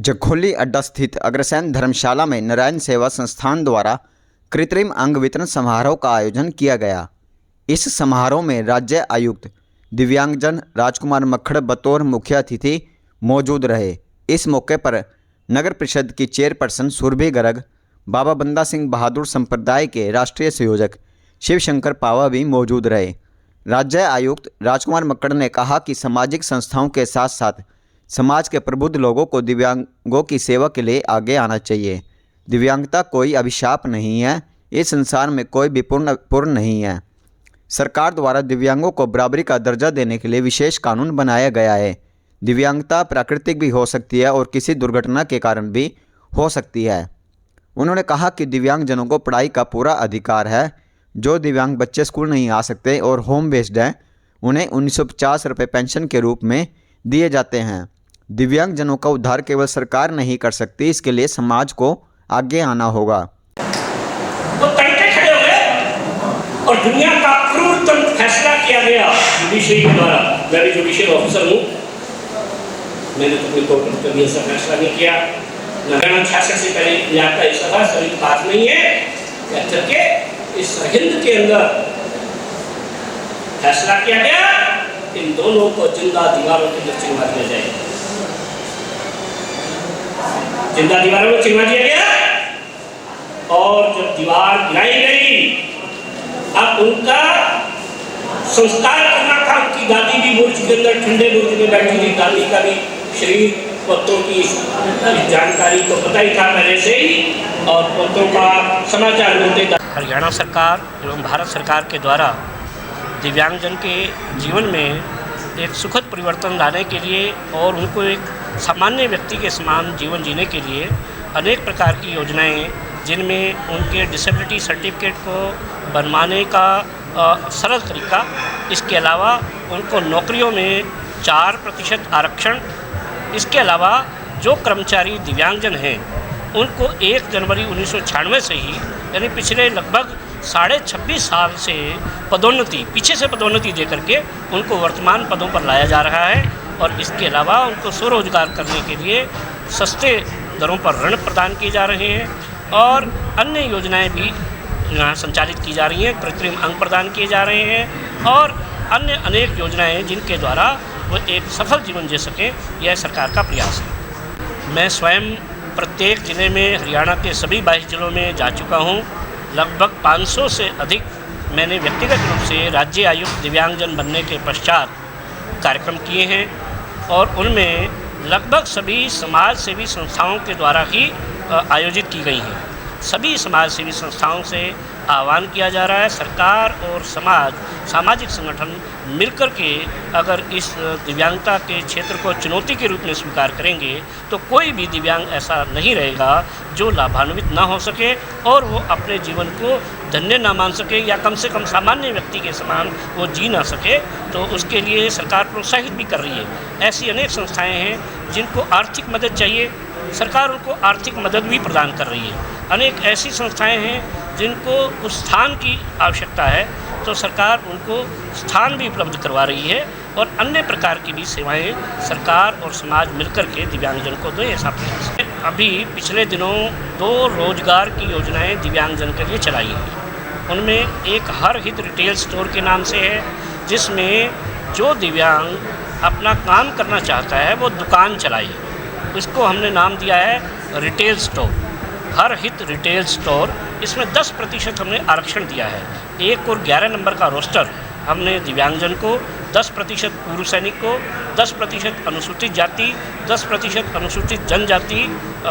जखोली अड्डा स्थित अग्रसेन धर्मशाला में नारायण सेवा संस्थान द्वारा कृत्रिम अंग वितरण समारोह का आयोजन किया गया। इस समारोह में राज्य आयुक्त दिव्यांगजन राजकुमार मक्खड़ बतौर मुख्य अतिथि मौजूद रहे। इस मौके पर नगर परिषद की चेयरपर्सन सुरभि गर्ग, बाबा बंदा सिंह बहादुर संप्रदाय के राष्ट्रीय संयोजक शिवशंकर पावा भी मौजूद रहे। राज्य आयुक्त राजकुमार मक्खड़ ने कहा कि सामाजिक संस्थाओं के साथ साथ समाज के प्रबुद्ध लोगों को दिव्यांगों की सेवा के लिए आगे आना चाहिए। दिव्यांगता कोई अभिशाप नहीं है, इस संसार में कोई भी पूर्ण नहीं है। सरकार द्वारा दिव्यांगों को बराबरी का दर्जा देने के लिए विशेष कानून बनाया गया है। दिव्यांगता प्राकृतिक भी हो सकती है और किसी दुर्घटना के कारण भी हो सकती है। उन्होंने कहा कि दिव्यांगजनों को पढ़ाई का पूरा अधिकार है। जो दिव्यांग बच्चे स्कूल नहीं आ सकते और होम बेस्ड हैं, उन्हें 1950 रुपये पेंशन के रूप में दिए जाते हैं। दिव्यांगजनों का उद्धार केवल सरकार नहीं कर सकती, इसके लिए समाज को आगे आना होगा। वो तंटे खड़े हो गए और दुनिया का क्रूरतम फैसला किया गया जुडिशरी के द्वारा। मैं भी जुडिशियल ऑफिसर हूँ, मैंने तो कोई कोर्ट में कभी ऐसा फैसला नहीं किया। 1966 से पहले पंजाब का ऐसा था, सभी बात नहीं है कहकर के इस हिंद के अंदर फैसला किया गया इन दोनों को जिंदा दीवारों के अंदर चिनवा दिया जाए। जिंदा दीवारों में चिनवा दिया गया और जब दीवार गिराई गई, अब उनका संस्कार करना था। उनकी दादी भी बुर्ज के अंदर ठंडे बुर्ज में बैठी थी, दादी का भी शरीर पोतों की जानकारी तो पता ही था पहले से ही और पोतों का समाचार मिलते था। हरियाणा सरकार एवं भारत सरकार के द्वारा दिव्यांगजन के जीवन में एक सुखद परिवर्तन लाने के लिए और उनको एक सामान्य व्यक्ति के समान जीवन जीने के लिए अनेक प्रकार की योजनाएं, जिनमें उनके डिसेबिलिटी सर्टिफिकेट को बनवाने का सरल तरीका, इसके अलावा उनको नौकरियों में 4% आरक्षण, इसके अलावा जो कर्मचारी दिव्यांगजन हैं उनको 1 जनवरी 1996 से ही, यानी पिछले लगभग 26.5 साल से पीछे से पदोन्नति दे करके उनको वर्तमान पदों पर लाया जा रहा है। और इसके अलावा उनको स्वरोजगार करने के लिए सस्ते दरों पर ऋण प्रदान किए जा रहे हैं और अन्य योजनाएं भी यहाँ संचालित की जा रही हैं। कृत्रिम अंग प्रदान किए जा रहे हैं और अन्य अनेक योजनाएं जिनके द्वारा वो एक सफल जीवन जी सकें, यह सरकार का प्रयास है। मैं स्वयं प्रत्येक ज़िले में हरियाणा के सभी 22 जिलों में जा चुका हूँ। लगभग 500 से अधिक मैंने व्यक्तिगत रूप से राज्य आयुक्त दिव्यांगजन बनने के पश्चात कार्यक्रम किए हैं और उनमें लगभग सभी समाज सेवी संस्थाओं के द्वारा ही आयोजित की गई हैं। सभी समाज सेवी संस्थाओं से आह्वान किया जा रहा है, सरकार और सामाजिक संगठन मिलकर के अगर इस दिव्यांगता के क्षेत्र को चुनौती के रूप में स्वीकार करेंगे तो कोई भी दिव्यांग ऐसा नहीं रहेगा जो लाभान्वित ना हो सके और वो अपने जीवन को धन्य ना मान सके या कम से कम सामान्य व्यक्ति के समान वो जी ना सके। तो उसके लिए सरकार प्रोत्साहित भी कर रही है। ऐसी अनेक संस्थाएं हैं जिनको आर्थिक मदद चाहिए, सरकार उनको आर्थिक मदद भी प्रदान कर रही है। अनेक ऐसी संस्थाएं हैं जिनको उस स्थान की आवश्यकता है तो सरकार उनको स्थान भी उपलब्ध करवा रही है और अन्य प्रकार की भी सेवाएं सरकार और समाज मिलकर के दिव्यांगजन को दे, ऐसा प्रयास है। अभी पिछले दिनों 2 रोजगार की योजनाएं दिव्यांगजन के लिए चलाई हैं। उनमें एक हर हित रिटेल स्टोर के नाम से है, जिसमें जो दिव्यांग अपना काम करना चाहता है वो दुकान चलाए। इसको हमने नाम दिया है रिटेल स्टोर, हर हित रिटेल स्टोर। इसमें 10% हमने आरक्षण दिया है। 1 और 11 नंबर का रोस्टर हमने दिव्यांगजन को, 10% पूर्व सैनिक को, 10% अनुसूचित जाति, 10% अनुसूचित जनजाति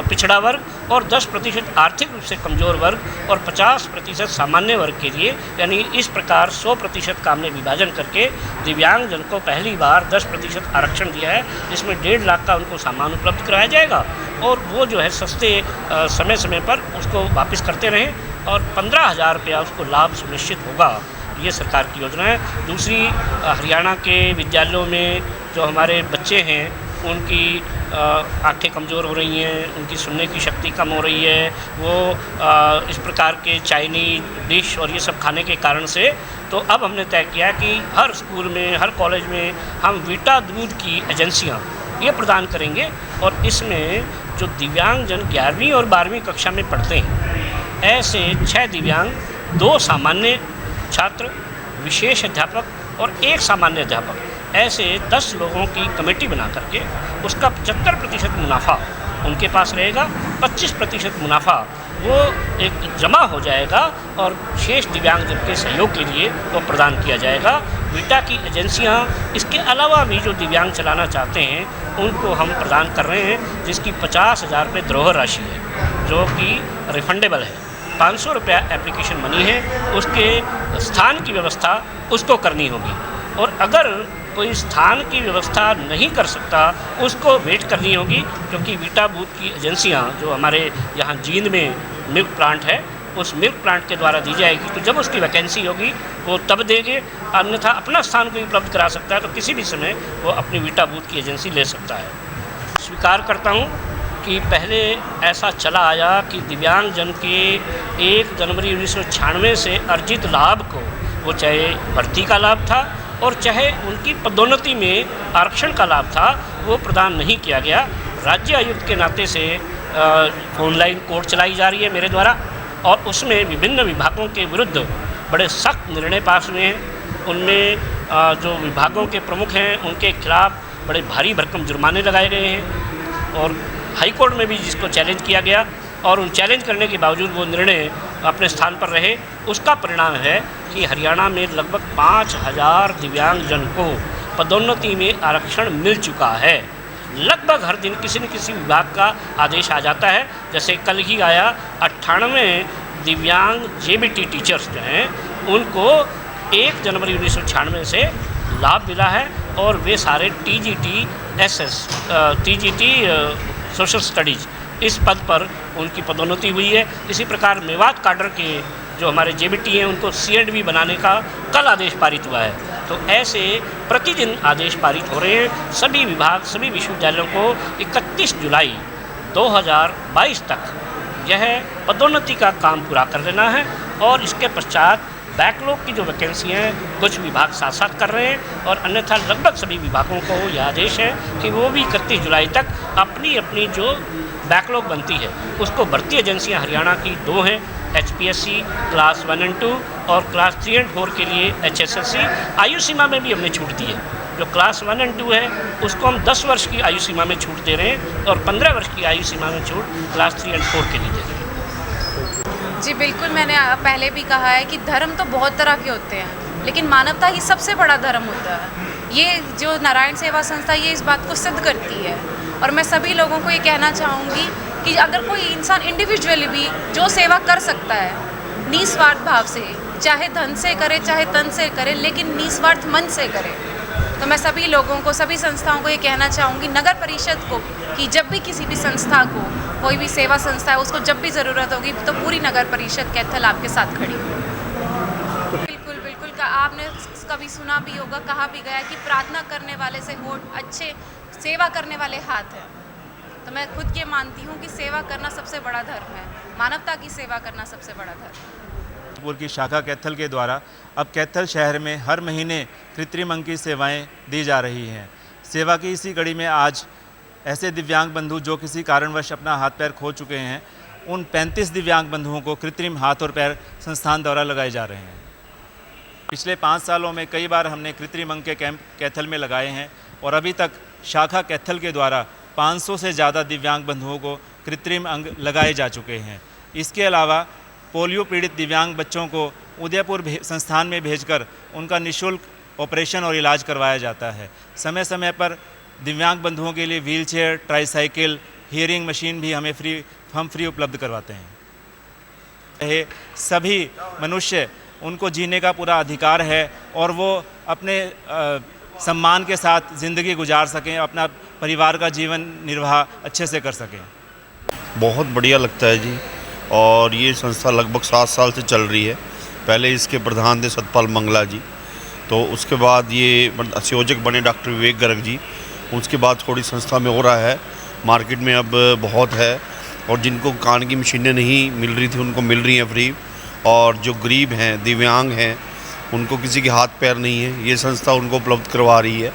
पिछड़ा वर्ग और 10% आर्थिक रूप से कमज़ोर वर्ग और 50% सामान्य वर्ग के लिए, यानी इस प्रकार 100% का हमने विभाजन करके दिव्यांगजन को पहली बार 10% आरक्षण दिया है। इसमें 1.5 लाख का उनको सामान उपलब्ध कराया जाएगा और वो जो है सस्ते समय समय पर उसको वापस करते रहें और 15,000 रुपया उसको लाभ सुनिश्चित होगा। ये सरकार की योजना है। दूसरी, हरियाणा के विद्यालयों में जो हमारे बच्चे हैं उनकी आँखें कमज़ोर हो रही हैं, उनकी सुनने की शक्ति कम हो रही है, वो इस प्रकार के चाइनीज डिश और ये सब खाने के कारण से, तो अब हमने तय किया कि हर स्कूल में, हर कॉलेज में हम वीटा दूध की एजेंसियाँ ये प्रदान करेंगे और इसमें जो दिव्यांगजन 11वीं और 12वीं कक्षा में पढ़ते हैं, ऐसे 6 दिव्यांग, 2 सामान्य छात्र, विशेष अध्यापक और 1 सामान्य अध्यापक, ऐसे 10 लोगों की कमेटी बना करके उसका 75% मुनाफा उनके पास रहेगा, 25% मुनाफा वो एक जमा हो जाएगा और शेष दिव्यांगजन के सहयोग के लिए वो प्रदान किया जाएगा। वीटा की एजेंसियां इसके अलावा भी जो दिव्यांग चलाना चाहते हैं उनको हम प्रदान कर रहे हैं, जिसकी 50,000 रुपये धरोहर राशि है जो कि रिफंडेबल है। 500 रुपया एप्लीकेशन मनी है, उसके स्थान की व्यवस्था उसको करनी होगी। और अगर कोई स्थान की व्यवस्था नहीं कर सकता उसको वेट करनी होगी, क्योंकि वीटा बूथ की एजेंसियां जो हमारे यहाँ जींद में मिल्क प्लांट है उस मिल्क प्लांट के द्वारा दी जाएगी। तो जब उसकी वैकेंसी होगी वो तब देंगे, अन्यथा अपना स्थान कोई उपलब्ध करा सकता है तो किसी भी समय वो अपनी वीटा बूथ की एजेंसी ले सकता है। स्वीकार करता हूँ कि पहले ऐसा चला आया कि दिव्यांगजन के 1 जनवरी 1996 से अर्जित लाभ को, वो चाहे भर्ती का लाभ था और चाहे उनकी पदोन्नति में आरक्षण का लाभ था, वो प्रदान नहीं किया गया। राज्य आयुक्त के नाते से ऑनलाइन कोर्ट चलाई जा रही है मेरे द्वारा और उसमें विभिन्न विभागों के विरुद्ध बड़े सख्त निर्णय पास हुए हैं। उनमें जो विभागों के प्रमुख हैं उनके खिलाफ बड़े भारी भरकम जुर्माने लगाए गए हैं और हाई कोर्ट में भी जिसको चैलेंज किया गया और उन चैलेंज करने के बावजूद वो निर्णय अपने स्थान पर रहे। उसका परिणाम है कि हरियाणा में लगभग 5,000 दिव्यांगजन को पदोन्नति में आरक्षण मिल चुका है। लगभग हर दिन किसी न किसी विभाग का आदेश आ जाता है। जैसे कल ही आया 98 दिव्यांग जेबीटी टीचर्स जो हैं उनको 1 जनवरी 1996 से लाभ मिला है और वे सारे टीजीटी सोशल स्टडीज़ इस पद पर उनकी पदोन्नति हुई है। इसी प्रकार मेवात काडर के जो हमारे जेबीटी हैं उनको सीएंडवी बनाने का कल आदेश पारित हुआ है। तो ऐसे प्रतिदिन आदेश पारित हो रहे हैं। सभी विभाग, सभी विश्वविद्यालयों को 31 जुलाई 2022 तक यह पदोन्नति का काम पूरा कर लेना है और इसके पश्चात बैकलॉग की जो वैकेंसी हैं कुछ विभाग साथ साथ कर रहे हैं और अन्यथा लगभग सभी विभागों को यह आदेश है कि वो भी 31 जुलाई तक अपनी अपनी जो बैकलॉग बनती है उसको भर्ती एजेंसियां हरियाणा की 2 हैं, HPSC क्लास 1 और 2 और क्लास 3 और 4 के लिए HSSC। आयु सीमा में भी हमने छूट दी है। जो क्लास 1 और 2 है उसको हम 10 वर्ष की आयु सीमा में छूट दे रहे हैं और 15 वर्ष की आयु सीमा में छूट क्लास 3 और 4 के लिए दे रहे हैं। जी बिल्कुल, मैंने पहले भी कहा है कि धर्म तो बहुत तरह के होते हैं लेकिन मानवता ही सबसे बड़ा धर्म होता है। ये जो नारायण सेवा संस्था ये इस बात को सिद्ध करती है और मैं सभी लोगों को ये कहना चाहूँगी कि अगर कोई इंसान इंडिविजुअली भी जो सेवा कर सकता है निस्वार्थ भाव से, चाहे धन से करे चाहे तन से करे, लेकिन निस्वार्थ मन से करे, तो मैं सभी लोगों को, सभी संस्थाओं को ये कहना चाहूँगी, नगर परिषद को, कि जब भी किसी भी संस्था को, कोई भी सेवा संस्था है उसको जब भी ज़रूरत होगी तो पूरी नगर परिषद कैथल आपके साथ खड़ी होगी। बिल्कुल बिल्कुल, आपने कभी सुना भी होगा, कहा भी गया कि प्रार्थना करने वाले से होठ अच्छे, सेवा करने वाले हाथ हैं। तो मैं खुद ये मानती हूँ कि सेवा करना सबसे बड़ा धर्म है, मानवता की सेवा करना सबसे बड़ा धर्म है। जबलपुर की शाखा कैथल के द्वारा अब कैथल शहर में हर महीने कृत्रिम अंग की सेवाएं दी जा रही हैं। सेवा की इसी कड़ी में आज ऐसे दिव्यांग बंधु जो किसी कारणवश अपना हाथ पैर खो चुके हैं, उन 35 दिव्यांग बंधुओं को कृत्रिम हाथ और पैर संस्थान द्वारा लगाए जा रहे हैं। पिछले 5 सालों में कई बार हमने कृत्रिम अंग के कैंप कैथल में लगाए हैं और अभी तक शाखा कैथल के द्वारा 500 से ज़्यादा दिव्यांग बंधुओं को कृत्रिम अंग लगाए जा चुके हैं। इसके अलावा पोलियो पीड़ित दिव्यांग बच्चों को उदयपुर संस्थान में भेजकर उनका निःशुल्क ऑपरेशन और इलाज करवाया जाता है। समय समय पर दिव्यांग बंधुओं के लिए व्हीलचेयर, ट्राईसाइकिल, हियरिंग मशीन भी हम फ्री उपलब्ध करवाते हैं। सभी मनुष्य, उनको जीने का पूरा अधिकार है और वो अपने सम्मान के साथ ज़िंदगी गुजार सकें, अपना परिवार का जीवन निर्वाह अच्छे से कर सकें। बहुत बढ़िया लगता है जी। और ये संस्था लगभग 7 साल से चल रही है। पहले इसके प्रधान थे सतपाल मंगला जी, तो उसके बाद ये संयोजक बने डॉक्टर विवेक गर्ग जी। उसके बाद थोड़ी संस्था में हो रहा है, मार्केट में अब बहुत है और जिनको कान की मशीनें नहीं मिल रही थी उनको मिल रही हैं फ्री। और जो गरीब हैं, दिव्यांग हैं, उनको किसी के हाथ पैर नहीं है, ये संस्था उनको उपलब्ध करवा रही है।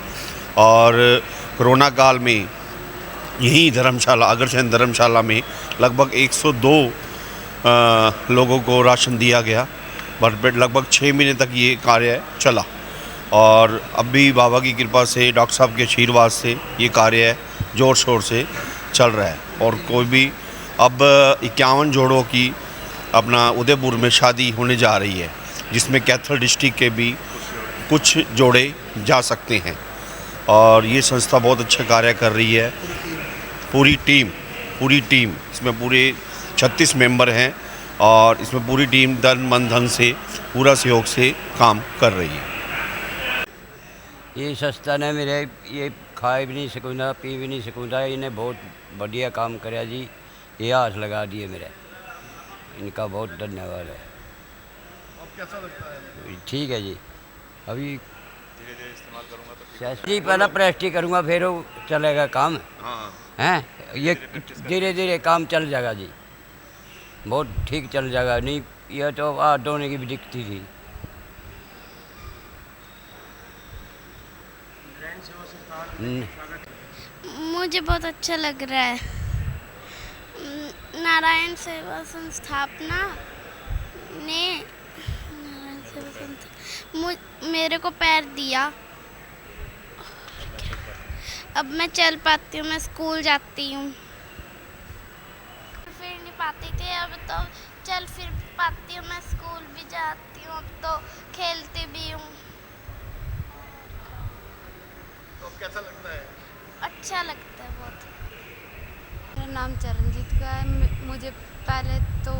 और कोरोना काल में यही धर्मशाला अग्रसेन धर्मशाला में लगभग 102 लोगों को राशन दिया गया। बट लगभग 6 महीने तक ये कार्य चला और अब भी बाबा की कृपा से, डॉक्टर साहब के आशीर्वाद से ये कार्य ज़ोर शोर से चल रहा है। और कोई भी अब 51 जोड़ों की अपना उदयपुर में शादी होने जा रही है, जिसमें कैथल डिस्ट्रिक्ट के भी कुछ जोड़े जा सकते हैं। और ये संस्था बहुत अच्छा कार्य कर रही है। पूरी टीम इसमें पूरे 36 मेंबर हैं और इसमें पूरी टीम तन मन धन से पूरा सहयोग से काम कर रही है। ये संस्था ने मेरे ये खा भी नहीं सकूँगा, पी भी नहीं सकूँगा, इन्हें बहुत बढ़िया काम कराया जी। ये हाथ लगा दिए मेरे, इनका बहुत धन्यवाद है। अब कैसा लगता है? ठीक है जी। अभी धीरे-धीरे इस्तेमाल करूँगा तो जी, पहला प्रेस्टी करूँगा फिर वो चलेगा काम। हैं ये धीरे धीरे काम चल जाएगा जी, बहुत ठीक चल जाएगा। नहीं यह तो हाथ धोने की भी दिक्कत थी। मुझे बहुत अच्छा लग रहा है। नारायण सेवा संस्थापना ने मेरे को पैर दिया। अब मैं चल पाती हूँ, मैं स्कूल जाती हूँ। फिर नहीं पाती थी, अब तो चल फिर पाती हूँ, मैं स्कूल भी जाती हूँ, अब तो खेलती भी हूँ। तो अब कैसा लगता है? अच्छा लगता है बहुत। मेरा नाम चरणजीत का है। मुझे पहले तो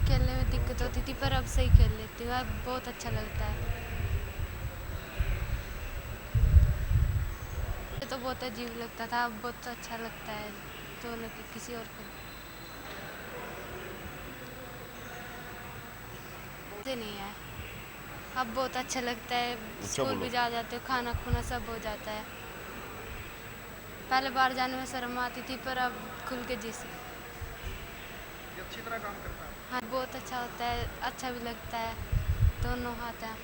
खेलने में दिक्कत होती थी, पर अब सही खेल लेती हूँ। अब बहुत अच्छा लगता है। तो बहुत अजीब लगता था, अब बहुत अच्छा लगता है। तो किसी और को नहीं है, अब बहुत अच्छा लगता है। स्कूल भी जा जाते हो, खाना खुना सब हो जाता है। पहले बाहर जाने में शर्म आती थी, पर अब खुल के जी से ये अच्छी तरह काम करता है। हाँ, बहुत अच्छा होता है, अच्छा भी लगता है, दोनों हाथ हैं।